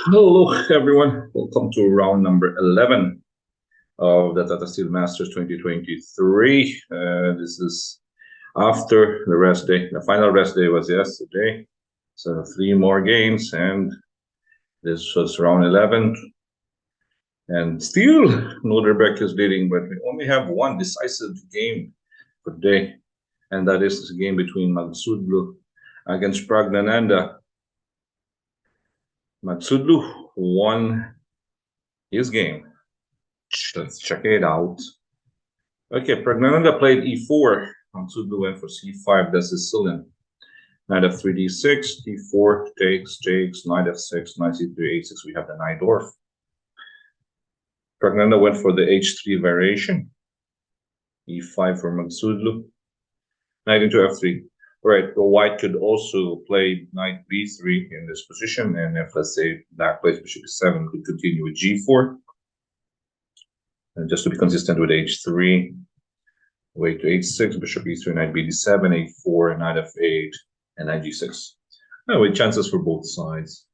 Hello, everyone. Welcome to round number 11 of the Tata Steel Masters 2023. This is after the rest day. The final rest day was yesterday. So 3 more games, and this was round 11. And still, Noderbeck is leading, but we only have one decisive game for today, and that is this game between Maghsoodloo against Pragg. Maghsoodloo won his game. Let's check it out. Okay, Pragg played e4. Maghsoodloo went for c5. That's his Sicilian. Knight f3, d6, d4, takes, knight f6, knight c3, a6. We have the Najdorf. Pragg went for the h3 variation. e5 for Maghsoodloo. Knight into f3. All right, well, white could also play knight b3 in this position, and if, let's say, black plays bishop e7, could continue with g4. And just to be consistent with h3, way to h6, bishop e3, knight bd7, a4, knight f8, and knight g6. With chances for both sides.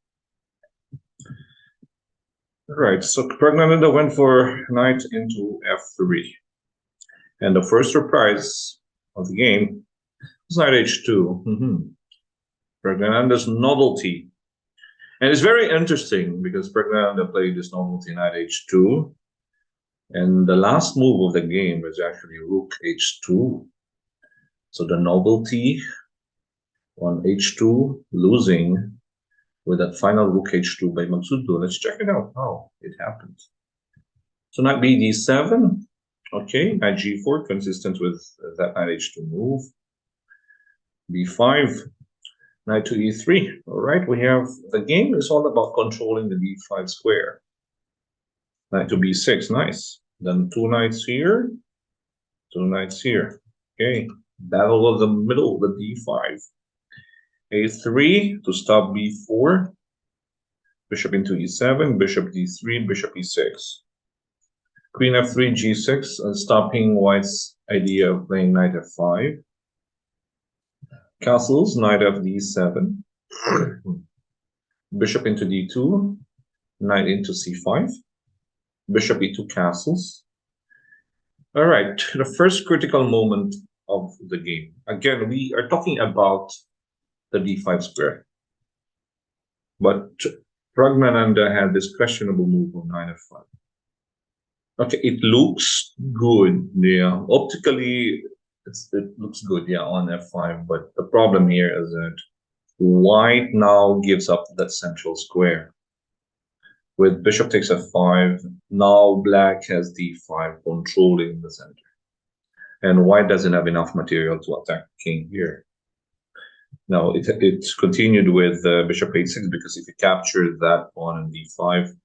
All right, so Pragg went for knight into f3. And the first surprise of the game was knight h2. Pragg novelty. And it's very interesting because Pragg played this novelty knight h2. And the last move of the game was actually rook h2. So the novelty on h2 losing with that final rook h2 by Maghsoodloo. Let's check it out how it happened. So knight bd7. Okay, knight g4, consistent with that knight h2 move. b5, knight to e3. All right, we have the game is all about controlling the d5 square. Knight to b6, nice. Then 2 knights here, 2 knights here. Okay, battle of the middle, the d5. a3 to stop b4. Bishop into e7, bishop d3, bishop e6. Queen f3, g6, and stopping white's idea of playing knight f5. Castles, knight f d7. Bishop into d2, knight into c5. Bishop e2 castles. All right, the first critical moment of the game. Again, we are talking about the d5 square. But Pragg had this questionable move on knight f5. Okay, it looks good, yeah. Optically, it looks good, yeah, on f5. But the problem here is that white now gives up that central square. With bishop takes f5, now black has d5 controlling the center. And white doesn't have enough material to attack king here. Now, it's continued with bishop a6, because if you capture that pawn on d5,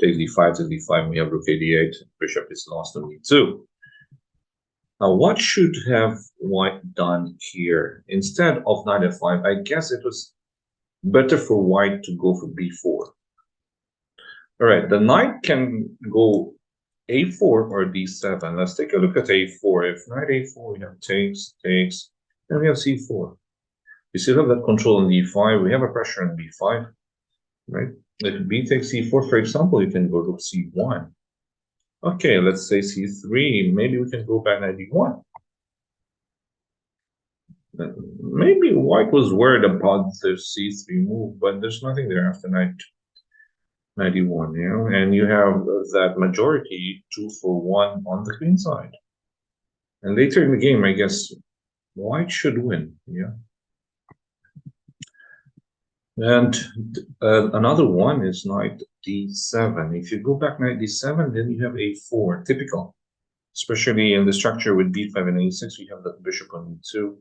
take d5 to d5, we have rook a8, bishop is lost on d2. Now, what should have white done here? Instead of knight f5, I guess it was better for white to go for b4. All right, the knight can go a4 or d7. Let's take a look at a4. If knight a4, we have takes, and we have c4. We still have that control on d5. We have a pressure on b5, right? If b takes c4, for example, you can go to c1. Okay, let's say c3. Maybe we can go back knight d1. Maybe white was worried about the c3 move, but there's nothing there after knight 91, you know, and you have that majority 2-for-1 on the queen side. And later in the game, I guess white should win, yeah. And another one is knight d7. If you go back knight d7, then you have a4, typical. Especially in the structure with b5 and a6, we have that bishop on e2,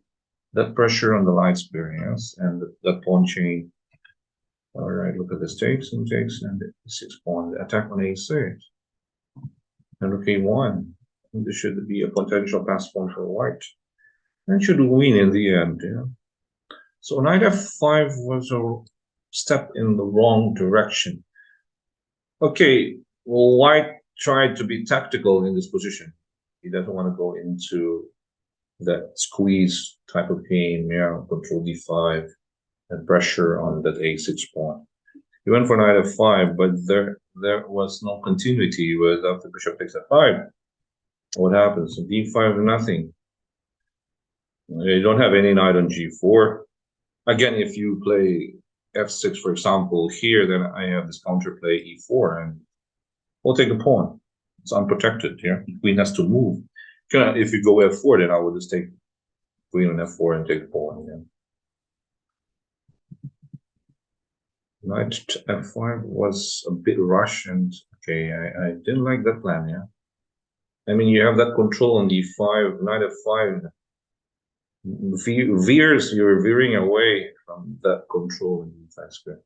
that pressure on the light square, yes, and that pawn chain. All right, look at this, takes, and the e6 pawn, the attack on a6. And rook a1. And this should be a potential pass pawn for white. And should win in the end, yeah. So knight f5 was a step in the wrong direction. Okay, well, white tried to be tactical in this position. He doesn't want to go into that squeeze type of game, yeah, control d5, and pressure on that a6 pawn. He went for knight f5, but there was no continuity with after bishop takes f5. What happens? d5, nothing. You don't have any knight on g4. Again, if you play f6, for example, here, then I have this counterplay e4, and we'll take the pawn. It's unprotected here. The queen has to move. If you go f4, then I would just take queen on f4 and take the pawn again. Knight f5 was a bit rushed, and okay, I didn't like that plan, yeah. I mean, you have that control on d5, knight f5 veers, you're veering away from that control in the defense square.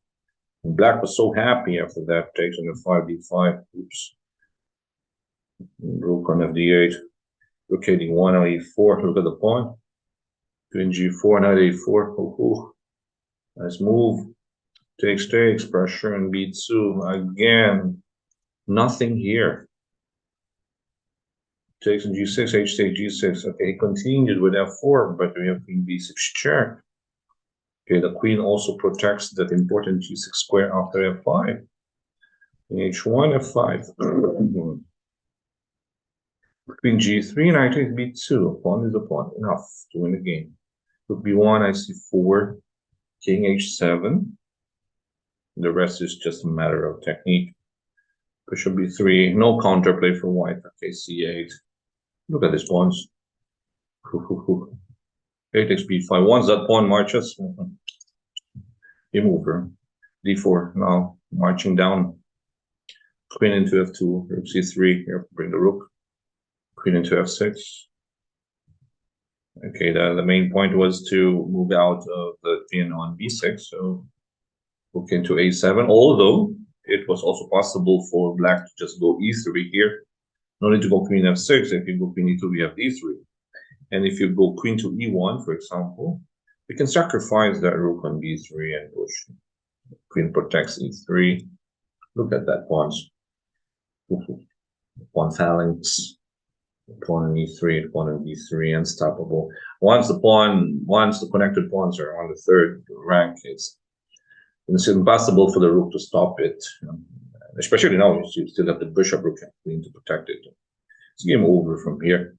And black was so happy after that, takes on f5, d5, oops. Rook on fd8, rook d1 on e4, look at the pawn. Queen g4, knight a4, oh, nice move. Takes, pressure on b2, again, nothing here. Takes on g6, h takes g6, okay, he continued with f4, but we have queen b6 check. Okay, the queen also protects that important g6 square after f5. H1, f5. Queen g3, knight takes b2. Pawn is a pawn, enough to win the game. Rook b1, knight c4, king h7. The rest is just a matter of technique. Bishop b3, no counterplay for white. Okay, c8. Look at these pawns. A takes b5. Once that pawn marches, you move her. d4, now marching down. Queen into f2, rook c3. Here, bring the rook. Queen into f6. Okay, the main point was to move out of the pin on b6, so rook into a7, although it was also possible for black to just go e3 here. No need to go queen f6. If you go queen e2, we have e3. And if you go queen to e1, for example, we can sacrifice that rook on b3 and push. Queen protects e3. Look at that pawns. Pawn phalanx. Pawn on e3, pawn on d3, unstoppable. Once the connected pawns are on the third rank, it's impossible for the rook to stop it. Especially now, you still have the bishop, rook, and queen to protect it. It's game over from here.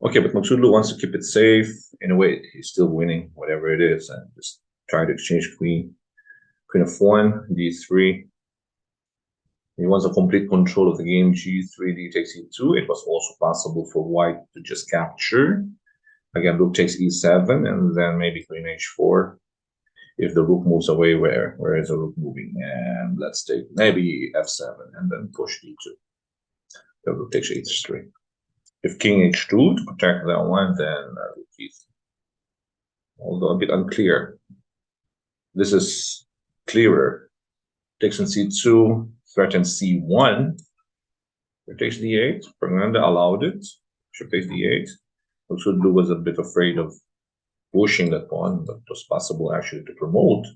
Okay, but Maghsoodloo wants to keep it safe. In a way, he's still winning, whatever it is, and just try to exchange queen. Queen f1, d3. He wants a complete control of the game. g3, d takes e2. It was also possible for white to just capture. Again, rook takes e7, and then maybe queen h4. If the rook moves away, where is the rook moving? And let's take maybe f7 and then push d2. The rook takes h3. If king h2 to protect that one, then rook e3. Although a bit unclear. This is clearer. Takes on c2, threatens c1. It takes d8. Fernanda allowed it. Bishop takes d8. Maghsoodloo was a bit afraid of pushing that pawn, but it was possible actually to promote.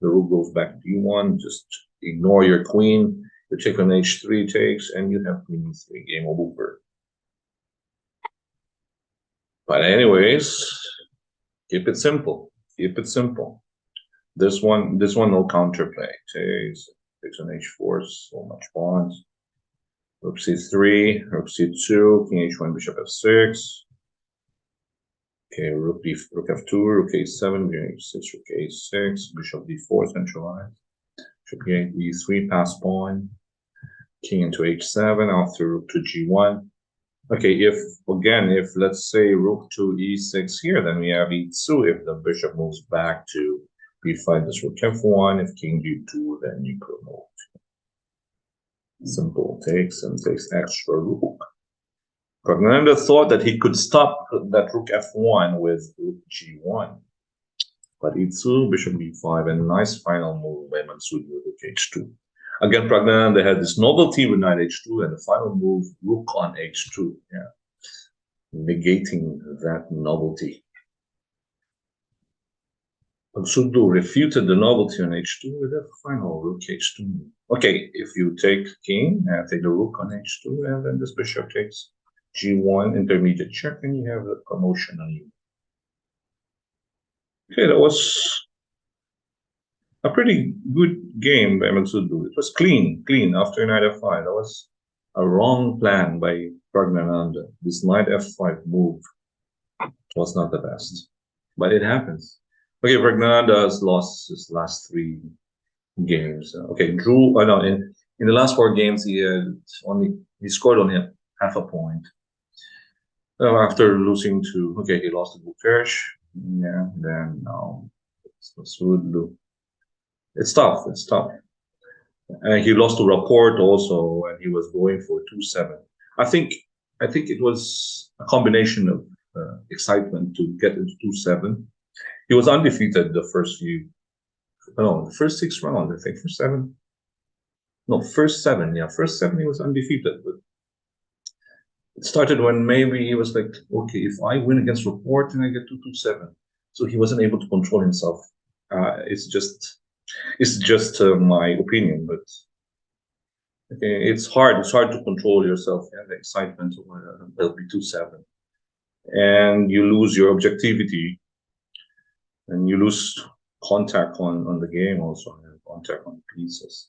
The rook goes back to d1, just ignore your queen. You take on h3 takes, and you have queen e3, game over. But anyways, keep it simple. Keep it simple. This one, no counterplay. Takes on h4, so much pawns. Rook c3, rook c2, king h1, bishop f6. Okay, rook f2, rook a7, bishop h6, rook a6, bishop d4 centralized. Bishop e3, pass pawn. King into h7, after rook to g1. Okay, if let's say rook to e6 here, then we have e2. If the bishop moves back to b5, this rook f1. If king g2, then you promote. Simple, takes extra rook. Pragg thought that he could stop that rook f1 with rook g1. But e2, bishop b5, and nice final move by Maghsoodloo, rook h2. Again, Pragg had this novelty with knight h2, and the final move, rook on h2. Yeah, negating that novelty. Maghsoodloo refuted the novelty on h2 with a final rook h2. Okay, if you take king, take the rook on h2, and then this bishop takes g1, intermediate check, and you have the promotion on you. Okay, that was a pretty good game by Maghsoodloo. It was clean after knight f5. That was a wrong plan by Pragg. This knight f5 move was not the best, but it happens. Okay, Pragg has lost his last 3 games. Okay, drew. No, in the last 4 games he scored only half a point. After losing to he lost to Bukarest. Yeah, then it's Maghsoodloo. It's tough. It's tough. And he lost to Rapport also, and he was going for 2-7. I think it was a combination of excitement to get into 2-7. He was undefeated the first the first 6 rounds. I think first 7. No, first 7. Yeah, first 7 he was undefeated. But it started when maybe he was like, okay, if I win against Rapport, then I get 2-7. So he wasn't able to control himself. It's just my opinion, but okay, it's hard. It's hard to control yourself and the excitement will be 2-7, and you lose your objectivity, and you lose contact on the game also, and contact on pieces,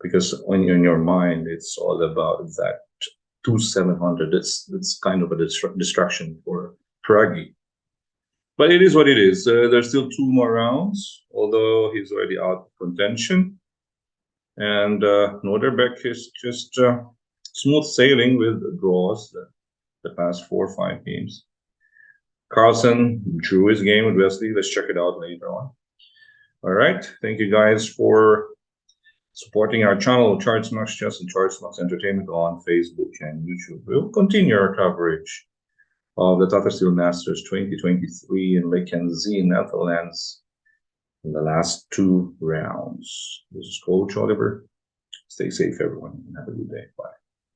because when you're in your mind, it's all about that 2-700. It's kind of a distraction for Pragg. But it is what it is. There's still 2 more rounds, although he's already out of contention. And Najdorf is just smooth sailing with draws the past 4 or 5 games. Carlson drew his game with Wesley. Let's check it out later on. All right. Thank you guys for supporting our channel, Charles Max Chess and Charles Max Entertainment on Facebook and YouTube. We'll continue our coverage of the TATA Steel Masters 2023 in Nh2, Netherlands in the last 2 rounds. This is Coach Oliver. Stay safe, everyone, and have a good day. Bye.